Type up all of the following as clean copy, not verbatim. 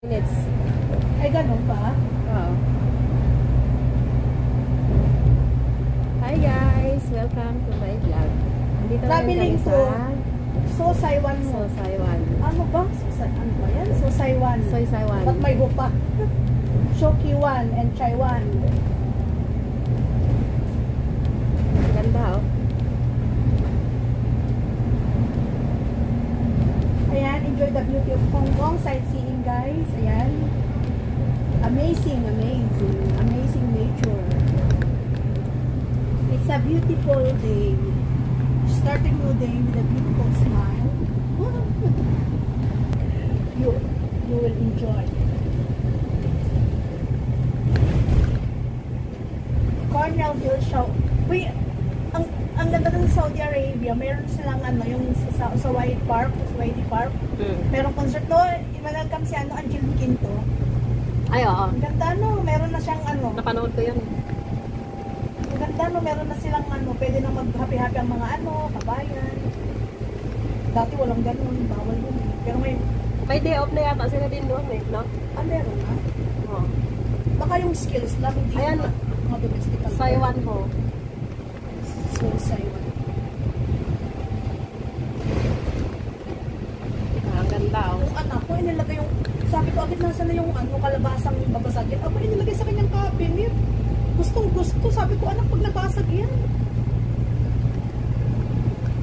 Minutes. Ay, ganun ba? Oo. Hi guys! Welcome to my vlog. Andito Traveling kami sa Sosaiwan mo. Sosaiwan. Ano ba? Ano ba yan? Sosaiwan. Sosaiwan. Ba't may hupa? Shokiwan and Chaiwan. Ganda oh. Ayan, enjoy the beauty of Hong Kong. Sightseeing guys. Ayan. Amazing, amazing. Amazing nature. It's a beautiful day. Starting your day with a beautiful smile. You will enjoy. Cornell Hill Show. Uy, ang ganda ng Saudi Arabia, meron silang ano, yung sa Wadi Park. Merong concert doon. Welcome si Angel Quinto. Ay, oo. Ang ganda no, meron na siyang ano. Napanood ko yun. Ang ganda no, meron na silang ano, pwede na mag-happy-happy ang mga ano, kabayan. Dati walang ganun, bawal yun. Pero May day off na yata sila din doon eh, no? meron na. Oo. Baka yung skills lang, hindi Ayan, mga domestic. Saiwan ho. So, Saiwan. Ang ganda oh. Yung anak ko, inilagay yung, sabi ko, agad nasa na yung ano, kalabasang babasagin. Ako, inilagay sa kanyang cabinet. Gustong gusto. Sabi ko, anak, pag nabasag yan.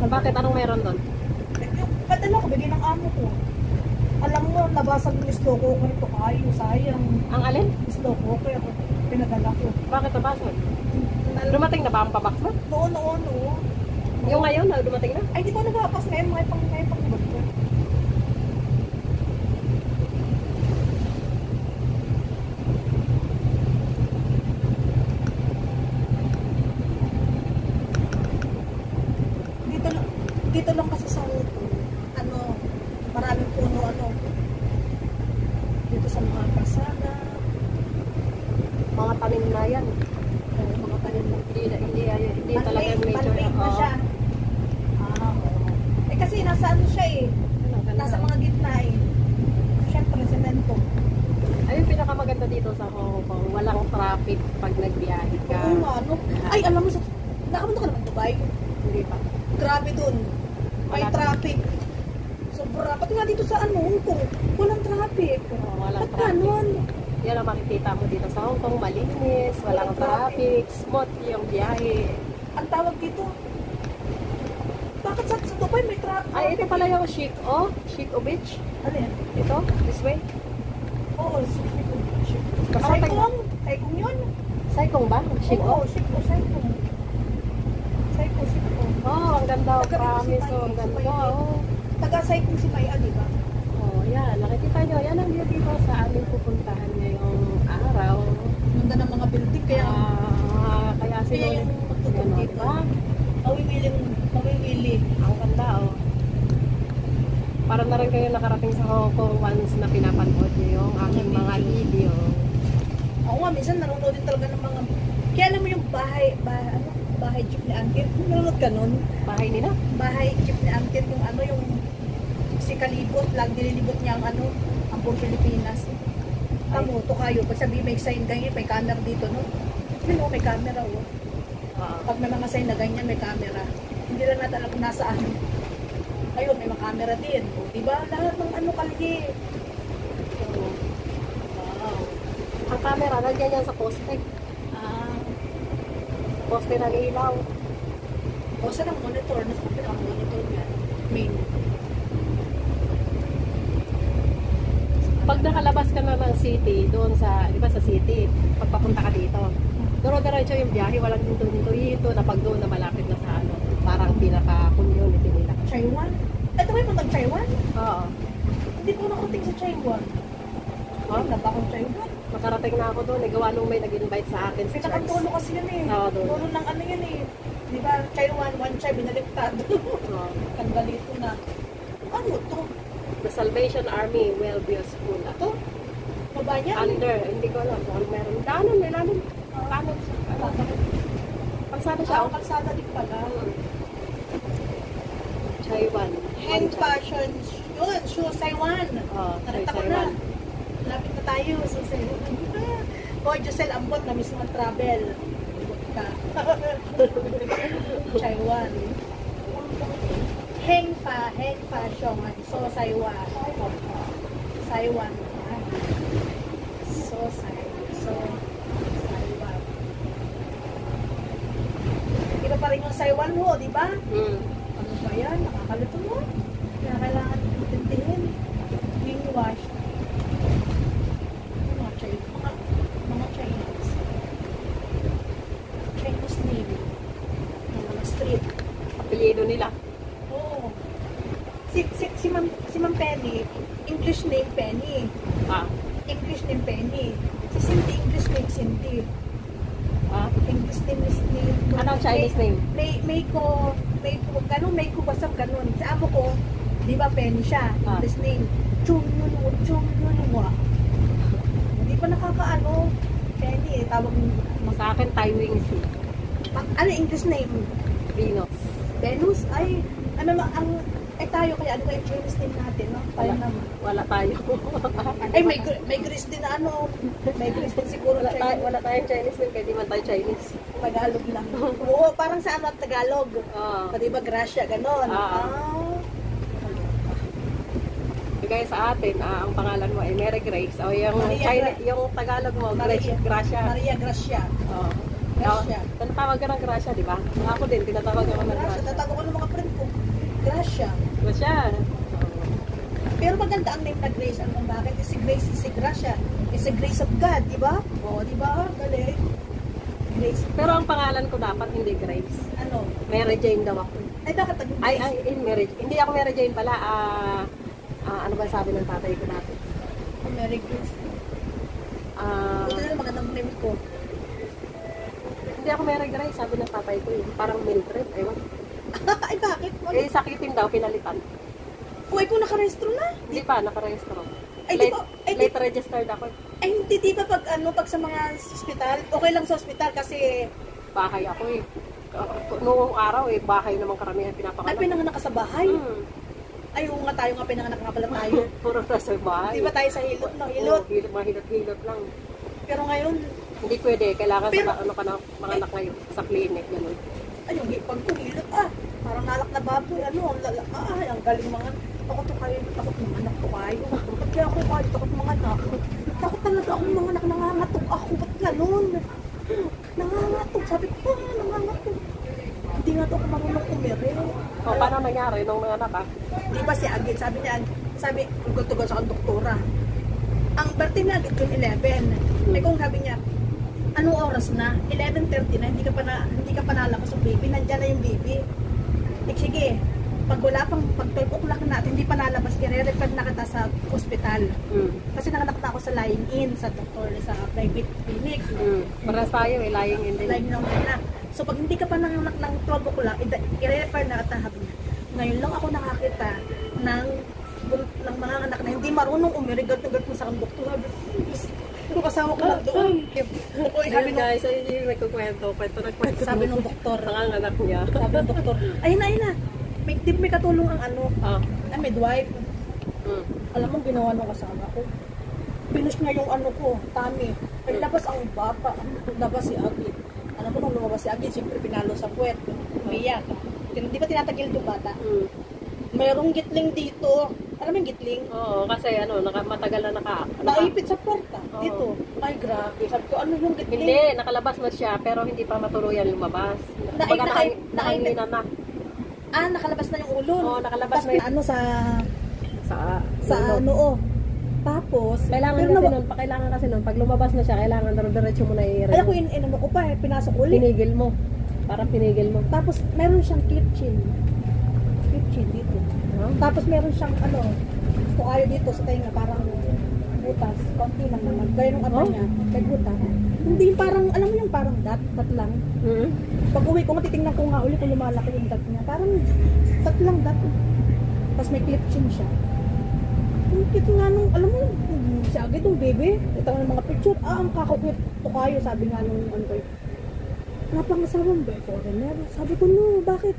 Bakit? Anong meron doon? Yung padala ko, bigay ng amo ko. Alam mo, nabasag yung slow cooker ko. Ay, sayang. Ang alin? Slow cooker ako. Pinadala ko. Bakit nabasag? Dumating na ba ang pabox mo? Noon. Yung ngayon, dumating na? Ay, di ko nagapas. Ngayon, may pang nabot ko. Dito lang kasi sa ano, maraming puno, ano, dito sa mga kalsada, Mga tanim na yan. mga tanim na. Hindi talaga yung nature. Man-made na siya. Oo. Eh kasi nasa ano siya eh, nasa mga gitna eh. Siyempre, semento. Ay, yung pinakamaganda dito sa Hong Kong, walang traffic pag nagbiyahe ka. Oo nga, no? Ay, alam mo, nakapunta ka naman Dubai? Hindi pa. Grabe dun. May Wala. traffic. Sobra. Pati nga dito sa ano, Hong Kong, walang traffic. Walang Ba't traffic. ganon? Yan ang makikita mo dito sa Hong Kong, malinis, walang traffic, smooth yung biyahe. Ang tawag dito, bakit sa Dubai may traffic? Ay, ito pala yung Shiko Beach. Ano yan? Ito, this way. Oo, Saikong. Nakarating- Saikong yun? Saikong ba? Shiko? Oo, Saikong. Oh, ang ganda. Taga- Promise, si oh, ang May, ganda. si May. Oh. Taga-Saikong si Maya, di ba? Oh, yan. Nakikita nyo, yan ang beauty ko sa aming pupuntahan ngayong araw. Ganda ng mga building, kaya Kaya kaya yung magtutog Yan, dito. diba? Mawiwili. Ang ganda, oh. Para na rin kayo nakarating sa Hong Kong once na pinapanood nyo yung aming mga video. Oo nga, minsan nanonood din talaga ng mga, kaya alam mo yung bahay jeep ni Angkit, nanonood ka nun? Bahay nila? Bahay jeep ni Angkit, yung ano, yung si Kalibot, lang nililibot niya ang ano, ang buong Pilipinas. Tamo, to kayo, pag sabi may sign ganyan, may camera dito, no? Yun o, may camera, oh. Pag may mga sign na ganyan, may camera. Hindi lang natin alam kung nasaan. Ayun, may mga camera din. O, diba? Lahat ng ano kalye. So, wow. Ang camera, nandiyan yan sa poste. Ah, Sa poste ng ilaw. o saan ang monitor? Nasa pinaka-monitor niya. Main. Pag nakalabas ka na ng city, doon sa, di ba sa city, pagpapunta ka dito, duro-diretso yung biyahe, walang dito na pag doon na malapit na sa ano, parang pinaka-community nila. Taiwan? Ito ba yung pag Taiwan? Oo. Hindi ko nakarating sa Taiwan. Huh? Ay, naba akong Taiwan. Makarating na ako doon, gawa nung may nag-invite sa akin sa church. Pinakatulo kasi yun eh. Oo, doon. Tulo ng ano yun eh. Di ba? Taiwan, one chai, binaliktad. Oo. Tanggalito na. Ano to? The Salvation Army Wellview School. Ito? Baba niya? Under, hindi ko alam kung ano meron. Kanan, ilalim. Kanan siya. Kalsada siya. Ang kalsada din pala. Taiwan. Hand fashion. Yun, shoes Taiwan. Oh, Nakita ko Taiwan. na. tayo. So, sa'yo. O, Josel Ambot na mismo ang travel. Ambot ka. Taiwan. Heng fa siong. So, Saiwan. Saiwan. So, Saiwan. Iba pa rin yung Saiwan ho, di ba? Ano ba yan? Nakakalito mo. Kaya kailangan intindihin. Being washed. Mga Chinese. Chinese name. Ng mga street. Apelyido nila. Oo. Si Ma'am Penny, English name Penny. English name Penny. Si Cindy, English name Cindy. English name is name. Ano ang Chinese name? May ko, basta ganun. Sa amo ko, di ba Penny siya? English name. Chung Yun Wa. Hindi pa nakakaano. Penny, tawag mo. Sa akin, Tai Wing Si. Ano English name? Venus. Venus? Ay, tayo kaya ano yung Chinese name natin, no? Tayo naman. Wala tayo. Ay, may Greece din na ano. May Greece din siguro. Wala tayong Chinese name, kaya di man tayo Chinese. Tagalog lang. Oo, parang sa ano, Tagalog. Di ba, Gracia, ganon. Kaya sa atin, ang pangalan mo ay Mary Grace. O yung yung Tagalog mo, Gracia. Maria Gracia. Gracia. Tinatawag ka ng Gracia, di ba? Ako din, tinatawag ako ng Gracia. Tinatawag ko ng mga friend ko. Gracia. Gracia. Pero maganda ang name na Grace. Ano bakit? Si Grace, si Gracia. It's a grace of God, di ba? Oo, di ba? Galing. Grace. Pero ang pangalan ko dapat hindi Grace. Ano? Mary Jane daw ako. Ay, bakit nag-Grace? Mary. Hindi ako Mary Jane pala. Ano ba sabi ng tatay ko dati? Mary Grace. Ito na magandang name ko. Hindi ako Mary Grace, sabi ng tatay ko yun. Parang Mildred, aywan. Ay, bakit? Eh, sakitin daw, pinalitan. Uy, kung nakarehistro na? Hindi pa, nakarehistro. Ay, di ba? Late registered ako. Ay, hindi, di ba pag sa mga ospital, okay lang sa ospital kasi bahay ako eh. Noong araw eh, bahay naman karamihan pinapanganak. ay, pinanganak ka sa bahay? Ay, yung nga tayo nga pinanganak nga pala tayo. Puro nasa bahay. Di ba tayo sa hilot, no? Hilot. Mahilot-hilot lang. Pero ngayon, hindi pwede. Kailangan sa ano ka na mga anak ngayon. Sa clinic, gano'n. Ay, yung pag kumilot, parang nalak na baboy, ang lala, ang galing mga, takot mga anak ko kayo. Ba't kaya ako kayo, takot mga anak? Takot talaga akong mga anak, nangangatok ako, ba't ganun? Nangangatok, sabi ko, nangangatok. Hindi nga to ako marunong umiri. Paano nangyari nung mga anak Di ba si Agit, sabi, ugol-tugol sa akong doktora. Ang birthday ni Agit June 11. May kung sabi niya, anong oras na? 11:30 na, hindi ka pa nalabas yung baby, nandiyan na yung baby. Sige, pag 12 o'clock natin, hindi pa nalabas, i-refer na kita sa hospital. Kasi nanganak na ako sa lying-in, sa doktor, sa private clinic. Paras tayo lying in din. Lying-in na. So pag hindi ka pa nanganak ng 12 o'clock, i-refer na kita, sabi niya. Ngayon lang ako nakakita ng mga anak na hindi marunong umirigat-ugat mo sa doktor. Yung kasama ko lang doon. Ayun guys, ayun yung nagkukwento. Nagkwento. Sabi ng doktor. Nanganganak niya. Sabi ng doktor. Ayun na. May katulong ang midwife. Alam mo, ginawa ng kasama ko. Pinush niya yung ko, tummy. Ay, labas ang bata. Labas si Agit. Alam mo, nung lumabas si Agit, siyempre pinalo sa puwet. Umiyak. Di ba tinatagil yung bata? Mayroong gitling dito. Alam mo yung gitling? Oo, kasi matagal na naipit sa puerta. Dito. Ay, grabe. Sabi ko, ano yung gitling? Hindi, nakalabas na siya, pero hindi pa matuluyan lumabas. Nakahingin na. Nakalabas na yung ulo. Oo, nakalabas na yung sa noo. Tapos, kailangan kasi nun, pag lumabas na siya, kailangan diretso mo na i-remove. Ay, ako inano ko pa, pinasok ulit. Pinigil mo. Parang pinigil mo. Tapos, meron siyang clip chin. Clip chin dito. Tapos, meron siyang tukayo dito sa tainga, parang butas. Konti lang naman. Gaya nung niya, may butas. Hindi parang, alam mo yung parang dot lang. Pag uwi ko, matitingnan ko nga ulit kung lumalaki yung dot niya. Parang dot lang dot. Tapos may clip chin siya. Ito nga nung, alam mo, si Agit yung baby. Ito nga ng mga picture. Ang kakapit tukayo, sabi nga nung napangasawang ba? Foreigner. Sabi ko, no, bakit?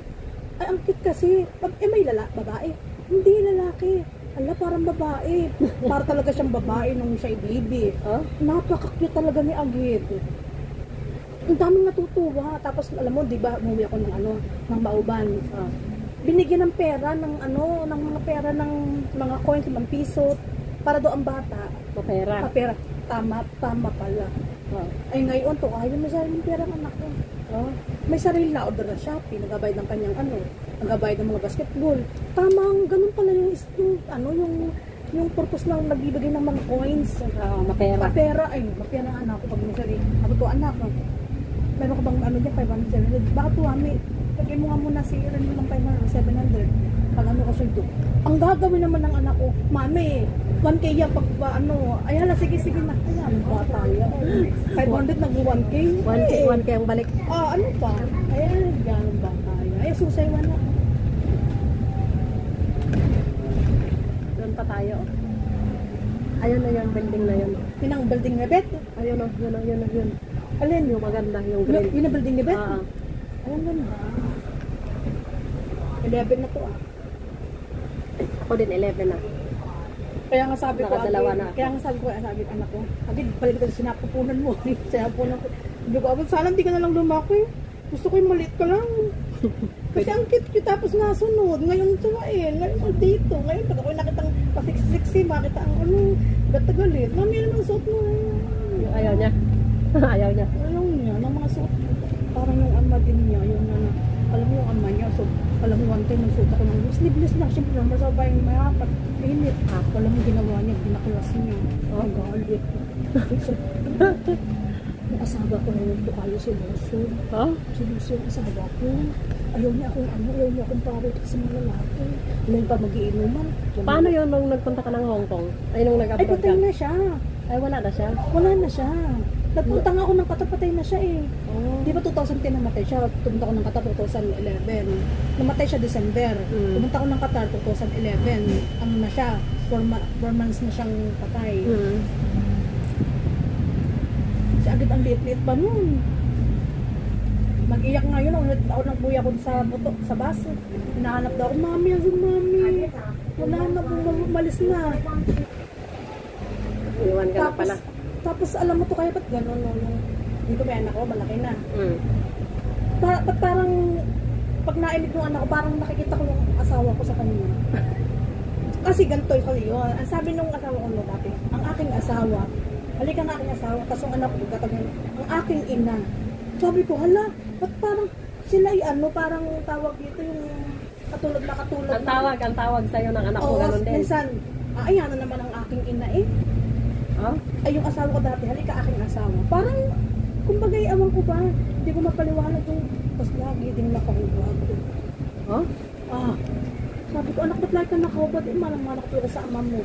Ay, ang cute kasi. May babae. Hindi, lalaki. Ala, parang babae. Para talaga siyang babae nung siya'y baby. Oh? Napaka-cute talaga ni Agit. Ang daming natutuwa. Tapos alam mo, di ba, umuwi ako ng ng Bauban. Oh. Binigyan ng pera ng ng mga pera ng mga coins, 5 piso para do ang bata. Mapera. Pera. Tama pala. Oh. Ay ngayon to, kaya may sariling pera ng anak ko. Oh. May sarili na order na Shopee, nagabayad ng kanyang nagabayad ng mga basketball. Tamang ganun pala yung purpose ng nagbibigay ng mga coins. Mapera. Mapera, mapera ng anak ko pag may sarili. Ako to anak, meron ka bang dyan, 500, 700? Bakit tuwami? Lagay mo nga muna si Iran mo ng 500, 700. Pag ko suldo. Ang gagawin naman ng anak ko, mami, 1K yan pag ay hala, sige na. Ayan, bata yan. 500 nag-1K. 1K ang balik. Ano pa? Ayan, gano'n bata yan. Ay, susaywan na. Doon pa tayo. Ayun na yung building na yun. Yun ang building ni Bet. Ayun o, yun. Alin? Yung maganda, yung green. Yun ang building ni Bet? Ah. Ayan, ganda. 11 na to Ako din, 11 na. Kaya nga sabi ko, Nakadalawa na. kaya nga sabi ko, sabi ko, anak ko, agad, balik ka sa sinapupunan mo. Sinapupunan ko. Hindi ko, sana hindi ka na lang lumaki. Gusto ko yung maliit ka lang. Kasi ang cute-cute tapos nasunod. Ngayon ngayon dito. Ngayon pag ako nakitang pasiksi-siksi, makita ang gata-galit. Mami, naman suot mo. Yung ayaw niya. Ayaw niya. Ayaw niya, ng mga suot. Parang yung ama din niya, alam mo yung ama niya, so, alam mo one time, nagsuot ako ng sleeveless na, siyempre naman sa bahay mayapat, init. Alam mo ginawa niya, binaklas niya. Galit. Yung asawa ko na yung tukayo si Lucio. Oh? Si Lucio yung asawa ko. Ayaw niya akong parot sa mga lalaki. Ngayon pa mag-iinuman. Paano yun nung nagpunta ka ng Hong Kong? Ay, nung Ay, nag-abroad patay ka? na siya. Ay, wala na siya. Wala na siya. Nagpunta nga ako ng Qatar, patay na siya eh. Oh. Di ba 2010 namatay siya? Pumunta ako ng Qatar 2011. Namatay siya December. Pumunta ako ng Qatar 2011. Ano na siya? 4 months na siyang patay. Si Agad ang liit-liit pa nun. Mag-iyak nga yun. Ako nagbuya ko sa bus. Hinahanap daw ako, mami, wala na, umalis na. Iwan ka na pala. Tapos alam mo to kaya ba't gano'n dito may anak ko, malaki na. Ba't parang pag naimig yung anak ko, parang nakikita ko yung asawa ko sa kanya. Kasi ganito yun. Ang sabi nung asawa ko dati, ang aking asawa, halika na aking asawa, tapos yung anak ko, ang aking ina. Sabi ko, hala, ba't parang sila parang tawag dito yung katulad. Ang tawag sa'yo ng anak mo, ganun din. Minsan, ayan na naman ang aking ina eh. Oh? Ay, yung asawa ko dati, halika aking asawa. Parang, kumbaga, awan ko ba, hindi ko mapaliwanag yung, tapos lagi din nakahubad. Oh? Sabi ko, anak, ba't lagi ka nakahubad? Malang nakatira sa ama mo.